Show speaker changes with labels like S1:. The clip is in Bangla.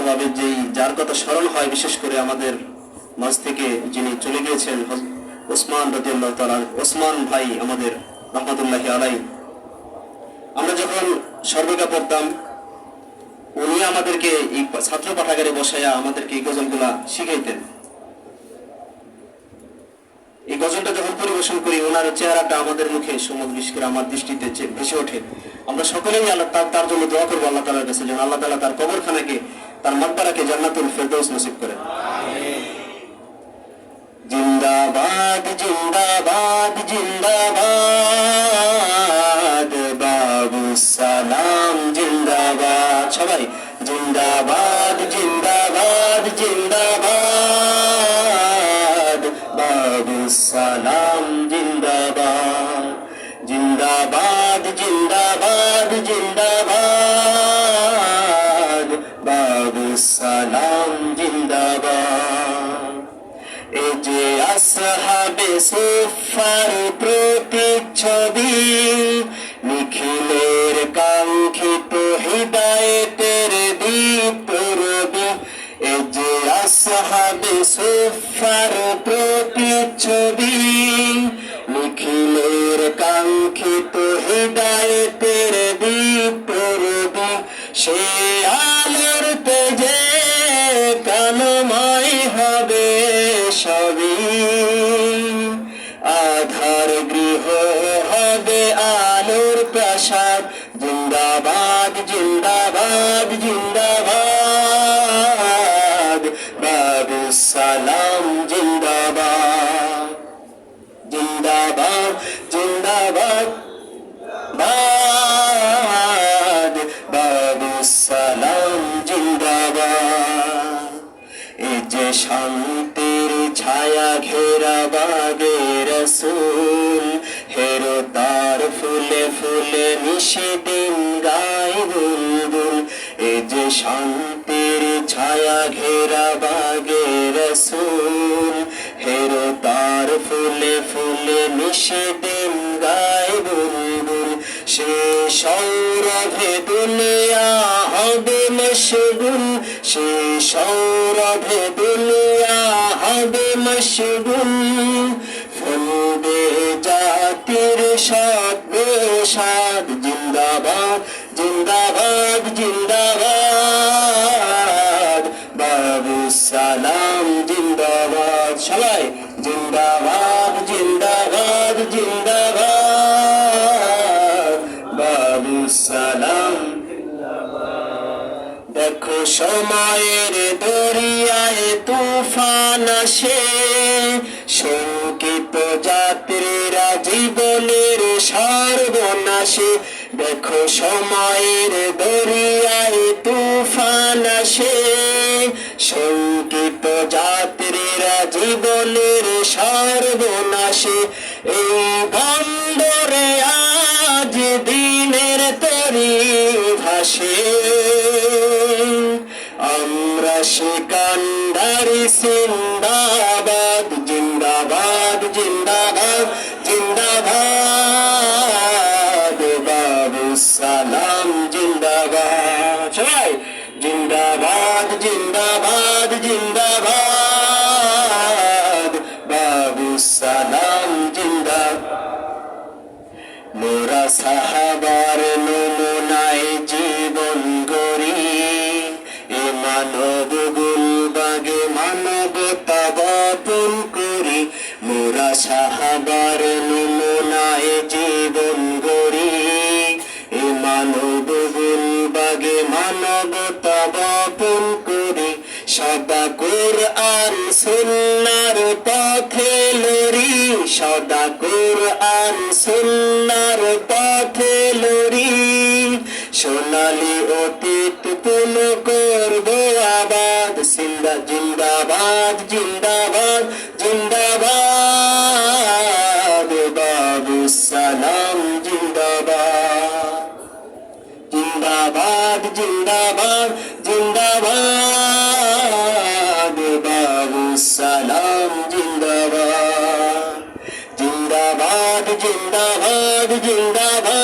S1: আলাদাভাবে যেই যার কথা স্মরণ হয়, বিশেষ করে আমাদের মাঝ থেকে যিনি চলে গিয়েছেন ওসমান রাদিয়াল্লাহু তাআলা, ওসমান ভাই আমাদের রহমাতুল্লাহি আলাইহি। আমরা যখন সর্বদা পড়তাম, উনি আমাদেরকে এই ছাত্র পাঠাগারে বসাইয়া আমাদেরকে এই গজলগুলা শিখাইতেন। এই গজলটা যখন পরিবেশন করি, ওনার চেহারাটা আমাদের মুখে সমুদ্র করে আমার দৃষ্টিতে ভেসে ওঠে। আমরা সকলেই আল্লাহ তার জন্য দোয়া করবো আল্লাহ তাআলার কাছে, যেন আল্লাহ তাআলা তার কবরখানাকে, তার মাকবারাকে জান্নাতুল ফেরদৌস নসিব করেন। জিন্দাবাদ জিন্দাবাদ জিন্দাবাদ, বাবু সালাম জিন্দাবাদ। সবাই জিন্দাবাদ জিন্দাবাদ জিন্দাবাদ, বাবু সালাম জিন্দাবাদ। জিন্দাবাদ জিন্দাবাদ জিন্দাবাদ, বাবু সালাম জিন্দাবাদ। এই যে আসহাবে সুফার প্রতিচ্ছবি, নিখিলের কাঙ্ক্ষিত হৃদায়তের দীপ্ত রবি। এই যে আসহাবে সুফার প্রতিচ্ছবি, নিখিলের কাঙ্ক্ষিত হৃদায়তের দীপ্ত রবি। সে আলোর তেজে কালময় হবে সবই, আধার গৃহ হবে আলোর প্রাসাদ। জিন্দাবাদ জিন্দাবাদ জিন্দাবাদ, বাবু সালাম জিন্দাবাদ। জিন্দাবাদ জিন্দাবাদ বাদ, বাবু সালাম জিন্দাবাদ। এই যে শান্তির ছায়া ঘেরা বাগে রসুল, হেরো তার ফুলে ফুলে নিশিদিন গায় বুলবুল। এই যে শান্তির ছায়া ঘেরা বাগে রসুল, হেরো তার ফুলে ফুলে নিশিদিন গায় বুলবুল। সে সৌরভে দুনিয়া হবে মশগুল, সে সৌরভে দুনিয়া হবে মশগুল। ফুলবে জাতির সাদ জিন্দাবাদ জিন্দাবাদ জিন্দাবাদ, বাবু সালাম জিন্দাবাদ। সবাই জিন্দাবাদ জিন্দাবাদ জিন্দাবাদ, বাবু সালাম। দেখো সময়ের দরিয়ায় তুফান আসে, শঙ্কিত যাত্রীরা জীবনের সর্বনাশে। দেখো সময়ের দরিয়ায় তুফান আসে, শঙ্কিত যাত্রীরা জীবনের সর্বনাশে। এই বন্দরে আজ দিনের তরি ভাসে, আমরা সিকান্দারি জিন্দাবাদ জিন্দাবাদ জিন্দাবাদ জিন্দাবাদ, বাবু সালাম জিন্দাবাদ। সবাই জিন্দাবাদ জিন্দাবাদ জিন্দাবাদ, বাবু সালাম জিন্দাবাদ। মোরা সাহাবার নমুনায় জীবন গড়ি, এ মানব গুলবাগে মানবতা বপন করি। মোরা সাহাবার নমুনায় জীবন গড়ি, এ মানব গুলবাগে মানবতা বপন করি। সদা কুরআন সুন্নাহর পথে লড়ি, সদা কুরআন সুন্নাহর পথে লড়ি। সোনালী অতীত পুন করব আবাদ, জিন্দাবাদ জিন্দাবাদ জিন্দাবাদ, বাবু সালাম জিন্দাবাদ। জিন্দাবাদ জিন্দাবাদ জিন্দাবাদ, বাবু সালাম জিন্দাবাদ। জিন্দাবাদ জিন্দাবাদ জিন্দাবাদ।